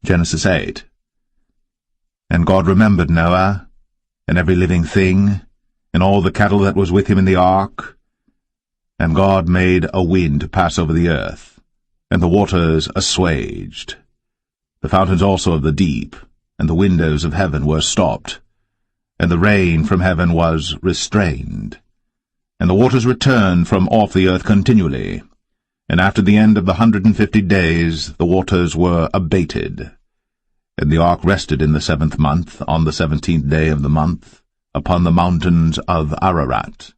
Genesis 8. And God remembered Noah, and every living thing, and all the cattle that was with him in the ark. And God made a wind to pass over the earth, and the waters assuaged. The fountains also of the deep, and the windows of heaven were stopped, and the rain from heaven was restrained. And the waters returned from off the earth continually. And after the end of the 150 days the waters were abated. And the ark rested in the 7th month, on the 17th day of the month, upon the mountains of Ararat.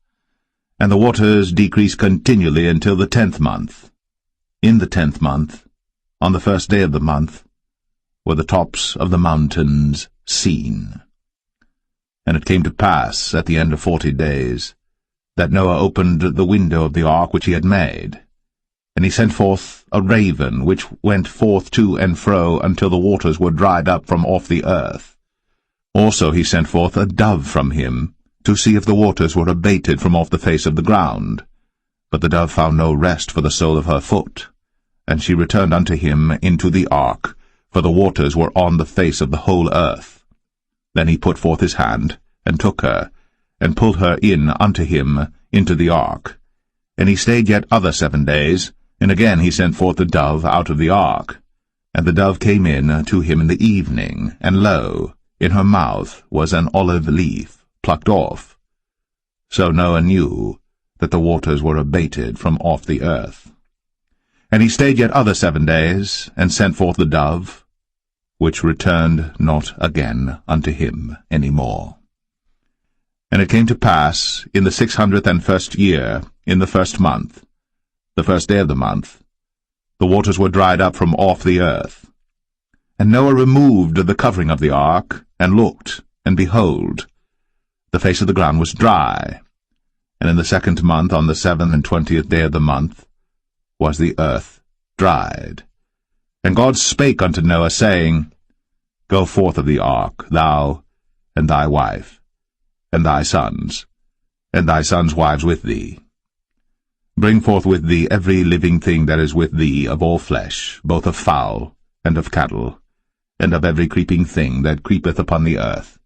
And the waters decreased continually until the 10th month. In the 10th month, on the 1st day of the month, were the tops of the mountains seen. And it came to pass, at the end of 40 days, that Noah opened the window of the ark which he had made. And he sent forth a raven, which went forth to and fro until the waters were dried up from off the earth. Also he sent forth a dove from him, to see if the waters were abated from off the face of the ground. But the dove found no rest for the sole of her foot. And she returned unto him into the ark, for the waters were on the face of the whole earth. Then he put forth his hand, and took her, and pulled her in unto him into the ark. And he stayed yet other 7 days, and again he sent forth the dove out of the ark. And the dove came in to him in the evening, and lo, in her mouth was an olive leaf plucked off. So Noah knew that the waters were abated from off the earth. And he stayed yet other 7 days, and sent forth the dove, which returned not again unto him any more. And it came to pass, in the 601st year, in the 1st month, the 1st day of the month, the waters were dried up from off the earth. And Noah removed the covering of the ark, and looked, and behold, the face of the ground was dry. And in the 2nd month, on the 27th day of the month, was the earth dried. And God spake unto Noah, saying, Go forth of the ark, thou, and thy wife, and thy sons wives with thee. Bring forth with thee every living thing that is with thee of all flesh, both of fowl, and of cattle, and of every creeping thing that creepeth upon the earth,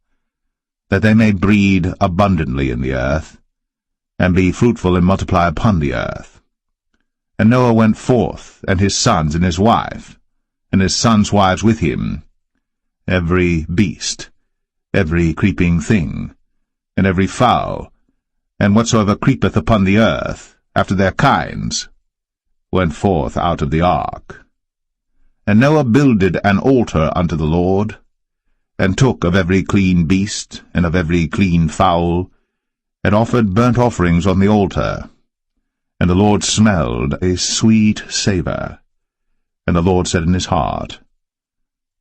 that they may breed abundantly in the earth, and be fruitful and multiply upon the earth. And Noah went forth, and his sons and his wife, and his sons' wives with him, every beast, every creeping thing, and every fowl, and whatsoever creepeth upon the earth, after their kinds, went forth out of the ark. And Noah builded an altar unto the Lord, and took of every clean beast, and of every clean fowl, and offered burnt offerings on the altar. And the Lord smelled a sweet savour. And the Lord said in his heart,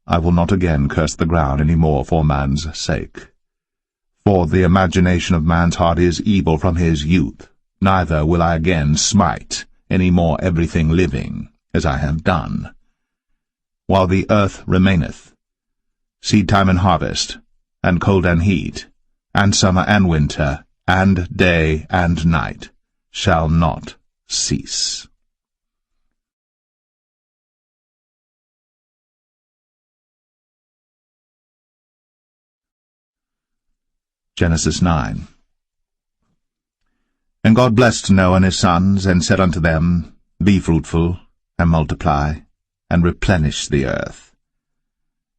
I will not again curse the ground any more for man's sake. For the imagination of man's heart is evil from his youth, neither will I again smite any more everything living, as I have done. While the earth remaineth, seed time and harvest, and cold and heat, and summer and winter, and day and night, shall not cease. Genesis 9. And God blessed Noah and his sons, and said unto them, Be fruitful, and multiply, and replenish the earth.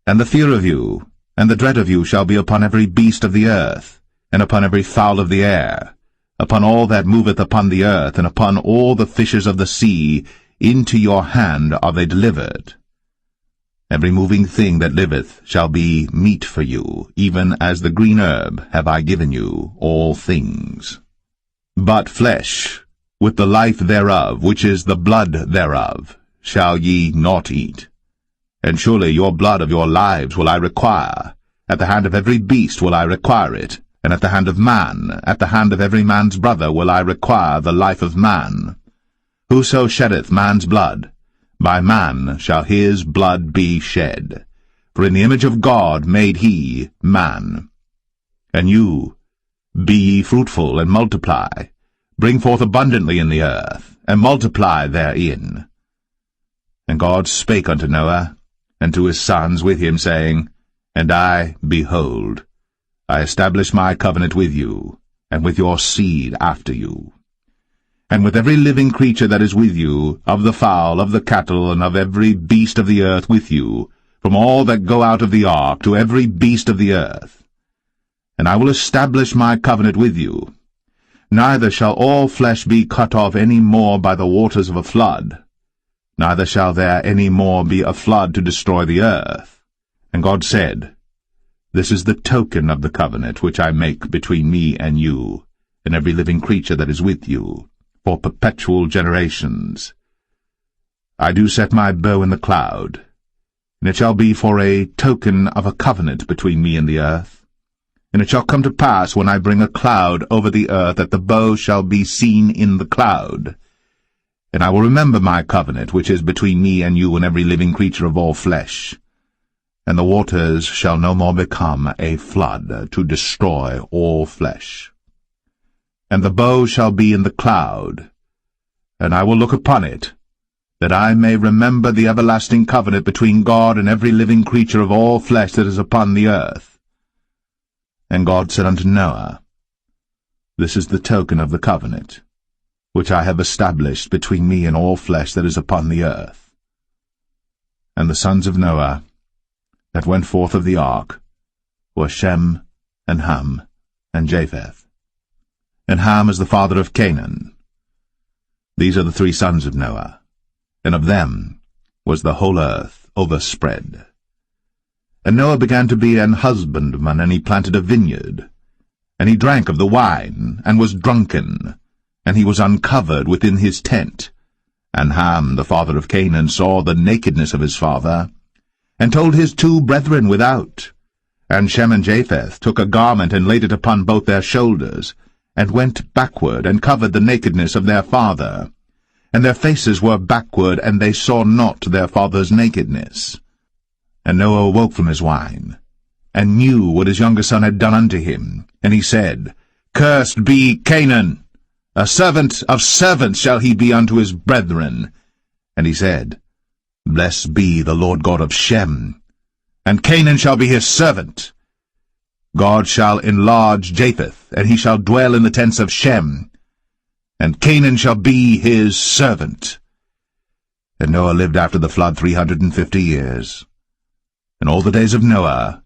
And the fear of you, and the dread of you shall be upon every beast of the earth, and upon every fowl of the air, upon all that moveth upon the earth, and upon all the fishes of the sea. Into your hand are they delivered. Every moving thing that liveth shall be meat for you, even as the green herb have I given you all things. But flesh, with the life thereof, which is the blood thereof, shall ye not eat. And surely your blood of your lives will I require. At the hand of every beast will I require it, and at the hand of man, at the hand of every man's brother will I require the life of man. Whoso sheddeth man's blood, by man shall his blood be shed. For in the image of God made he man. And you, be ye fruitful, and multiply, bring forth abundantly in the earth, and multiply therein. And God spake unto Noah, and to his sons with him, saying, And I, behold, I establish my covenant with you, and with your seed after you, and with every living creature that is with you, of the fowl, of the cattle, and of every beast of the earth with you, from all that go out of the ark to every beast of the earth. And I will establish my covenant with you. Neither shall all flesh be cut off any more by the waters of a flood, neither shall there any more be a flood to destroy the earth. And God said, This is the token of the covenant which I make between me and you, and every living creature that is with you, for perpetual generations. I do set my bow in the cloud, and it shall be for a token of a covenant between me and the earth. And it shall come to pass, when I bring a cloud over the earth, that the bow shall be seen in the cloud. And I will remember my covenant, which is between me and you and every living creature of all flesh. And the waters shall no more become a flood to destroy all flesh. And the bow shall be in the cloud, and I will look upon it, that I may remember the everlasting covenant between God and every living creature of all flesh that is upon the earth. And God said unto Noah, This is the token of the covenant, which I have established between me and all flesh that is upon the earth. And the sons of Noah that went forth of the ark were Shem, and Ham, and Japheth. And Ham is the father of Canaan. These are the 3 sons of Noah, and of them was the whole earth overspread. And Noah began to be an husbandman, and he planted a vineyard. And he drank of the wine, and was drunken, and he was uncovered within his tent. And Ham, the father of Canaan, saw the nakedness of his father, and told his 2 brethren without. And Shem and Japheth took a garment, and laid it upon both their shoulders, and went backward, and covered the nakedness of their father. And their faces were backward, and they saw not their father's nakedness. And Noah awoke from his wine, and knew what his younger son had done unto him. And he said, Cursed be Canaan! A servant of servants shall he be unto his brethren. And he said, Blessed be the Lord God of Shem, and Canaan shall be his servant. God shall enlarge Japheth, and he shall dwell in the tents of Shem, and Canaan shall be his servant. And Noah lived after the flood 350 years, and all the days of Noah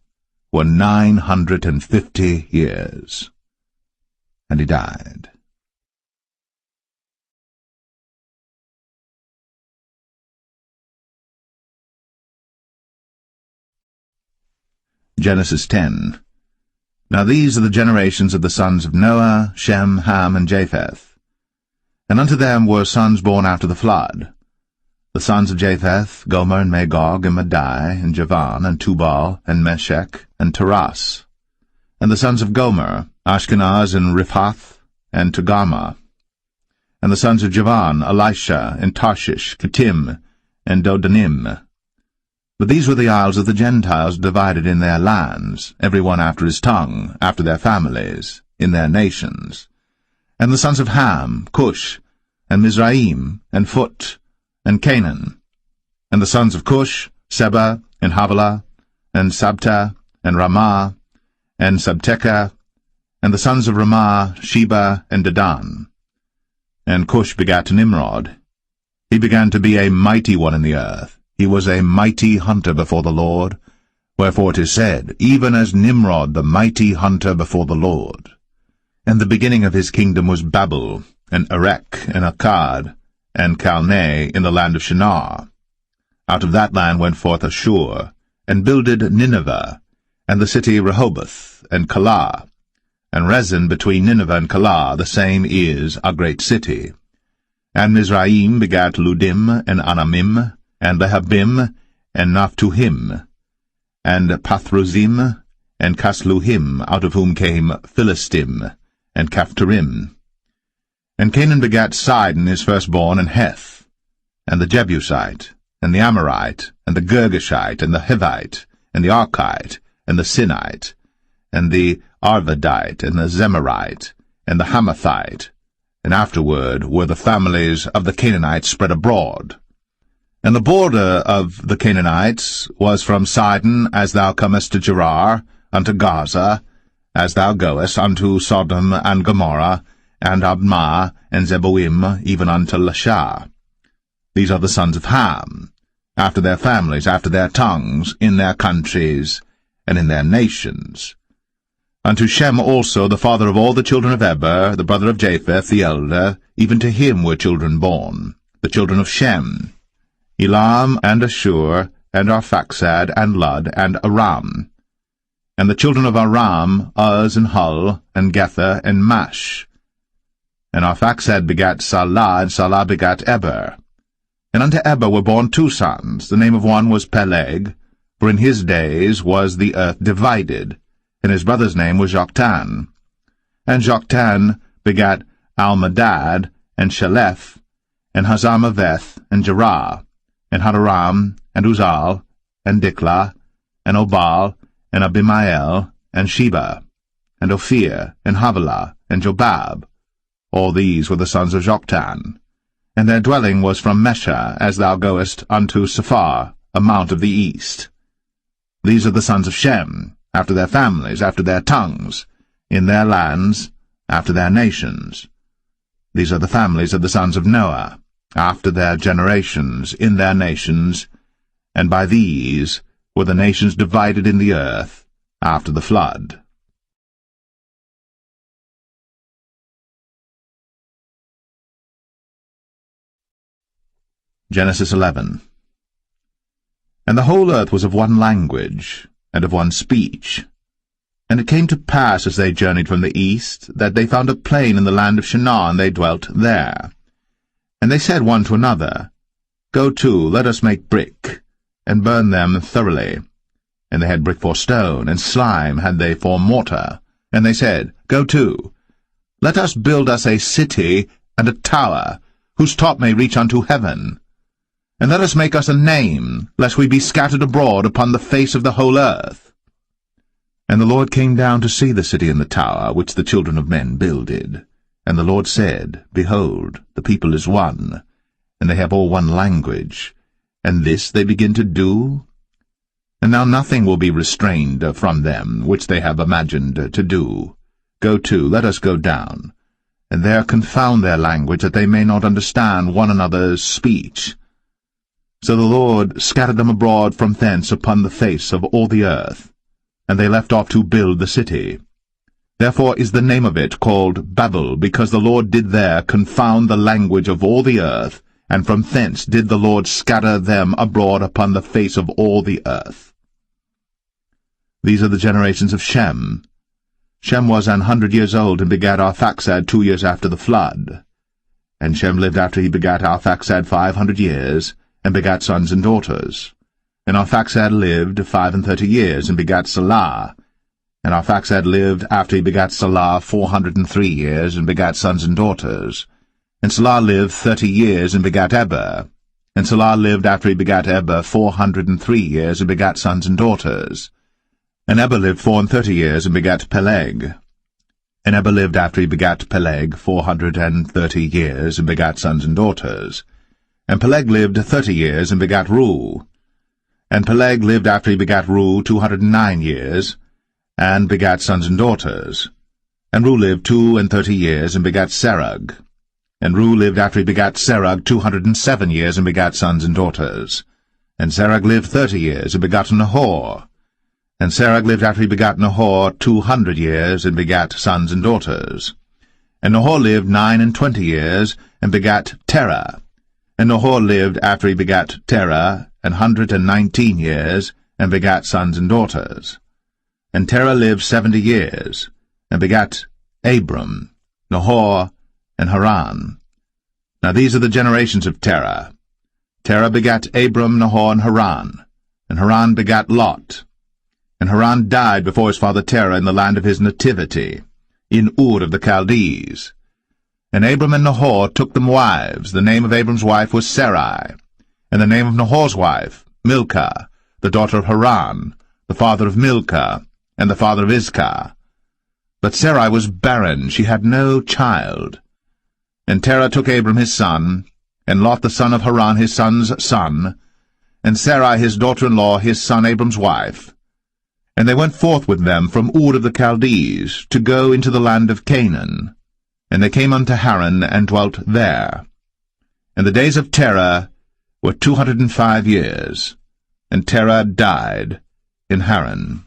were 950 years. And he died. Genesis 10. Now these are the generations of the sons of Noah, Shem, Ham, and Japheth. And unto them were sons born after the flood. The sons of Japheth, Gomer, and Magog, and Madai, and Javan, and Tubal, and Meshech, and Taras. And the sons of Gomer, Ashkenaz, and Riphath, and Togarmah. And the sons of Javan, Elisha, and Tarshish, Kittim, and Dodanim. But these were the isles of the Gentiles divided in their lands, every one after his tongue, after their families, in their nations. And the sons of Ham, Cush, and Mizraim, and Phut, and Canaan. And the sons of Cush, Seba, and Havilah, and Sabta, and Ramah, and Sabteka. And the sons of Ramah, Sheba, and Dedan. And Cush begat Nimrod. He began to be a mighty one in the earth. He was a mighty hunter before the Lord. Wherefore it is said, Even as Nimrod the mighty hunter before the Lord. And the beginning of his kingdom was Babel, and Erech, and Akkad, and Calneh in the land of Shinar. Out of that land went forth Ashur, and builded Nineveh, and the city Rehoboth, and Calah. And Rezin between Nineveh and Calah, the same is a great city. And Mizraim begat Ludim, and Anamim, and Lehabim, and Naphtuhim, and Pathruzim, and Casluhim, out of whom came Philistim, and Caphtorim. And Canaan begat Sidon his firstborn, and Heth, and the Jebusite, and the Amorite, and the Girgashite, and the Hivite, and the Archite, and the Sinite, and the Arvadite, and the Zemarite, and the Hamathite. And afterward were the families of the Canaanites spread abroad. And the border of the Canaanites was from Sidon, as thou comest to Gerar, unto Gaza, as thou goest unto Sodom and Gomorrah, and Admah, and Zeboim, even unto Lasha. These are the sons of Ham, after their families, after their tongues, in their countries, and in their nations. Unto Shem also, the father of all the children of Eber, the brother of Japheth, the elder, even to him were children born, the children of Shem, Elam, and Ashur, and Arphaxad, and Lud, and Aram. And the children of Aram, Uz, and Hul, and Gether, and Mash. And Arphaxad begat Salah, and Salah begat Eber. And unto Eber were born 2 sons. The name of one was Peleg, for in his days was the earth divided, and his brother's name was Joktan. And Joktan begat Almadad, and Shelef, and Hazarmaveth, and Jerah, and Hadoram, and Uzal, and Diklah, and Obal, and Abimael, and Sheba, and Ophir, and Havilah, and Jobab. All these were the sons of Joktan. And their dwelling was from Mesha, as thou goest unto Sephar, a mount of the east. These are the sons of Shem, after their families, after their tongues, in their lands, after their nations. These are the families of the sons of Noah, after their generations, in their nations, and by these were the nations divided in the earth after the flood. Genesis 11. And the whole earth was of one language, and of one speech. And it came to pass, as they journeyed from the east, that they found a plain in the land of Shinar, and they dwelt there. And they said one to another, Go to, let us make brick, and burn them thoroughly. And they had brick for stone, and slime had they for mortar. And they said, Go to, let us build us a city and a tower, whose top may reach unto heaven. And let us make us a name, lest we be scattered abroad upon the face of the whole earth. And the Lord came down to see the city and the tower, which the children of men builded. And the Lord said, Behold, the people is one, and they have all one language, and this they begin to do? And now nothing will be restrained from them, which they have imagined to do. Go to, let us go down, and there confound their language, that they may not understand one another's speech. So the Lord scattered them abroad from thence upon the face of all the earth, and they left off to build the city. Therefore is the name of it called Babel, because the Lord did there confound the language of all the earth, and from thence did the Lord scatter them abroad upon the face of all the earth. These are the generations of Shem. Shem was 100 years old, and begat Arphaxad 2 years after the flood. And Shem lived after he begat Arphaxad 500 years, and begat sons and daughters. And Arphaxad lived 35 years, and begat Salah. And Arphaxad lived after he begat Salah 403 years, and begat sons and daughters. And Salah lived 30 years, and begat Eber. And Salah lived after he begat Eber 403 years, and begat sons and daughters. And Eber lived 34 years, and begat Peleg. And Eber lived after he begat Peleg 430 years, and begat sons and daughters. And Peleg lived 30 years, and begat Reu. And Peleg lived after he begat Reu 209 years, and begat sons and daughters. And Reu lived 32 years, and begat Serug. And Reu lived after he begat Serug 207 years, and begat sons and daughters. And Serug lived 30 years, and begat Nahor. And Serug lived after he begat Nahor 200 years, and begat sons and daughters. And Nahor lived 29 years, and begat Terah. And Nahor lived after he begat Terah 119 years, and begat sons and daughters. And Terah lived 70 years, and begat Abram, Nahor, and Haran. Now these are the generations of Terah. Terah begat Abram, Nahor, and Haran begat Lot. And Haran died before his father Terah in the land of his nativity, in Ur of the Chaldees. And Abram and Nahor took them wives. The name of Abram's wife was Sarai, and the name of Nahor's wife, Milcah, the daughter of Haran, the father of Milcah, and the father of Iscah. But Sarai was barren, she had no child. And Terah took Abram his son, and Lot the son of Haran his son's son, and Sarai his daughter-in-law his son Abram's wife. And they went forth with them from Ur of the Chaldees, to go into the land of Canaan. And they came unto Haran, and dwelt there. And the days of Terah were 205 years, and Terah died in Haran.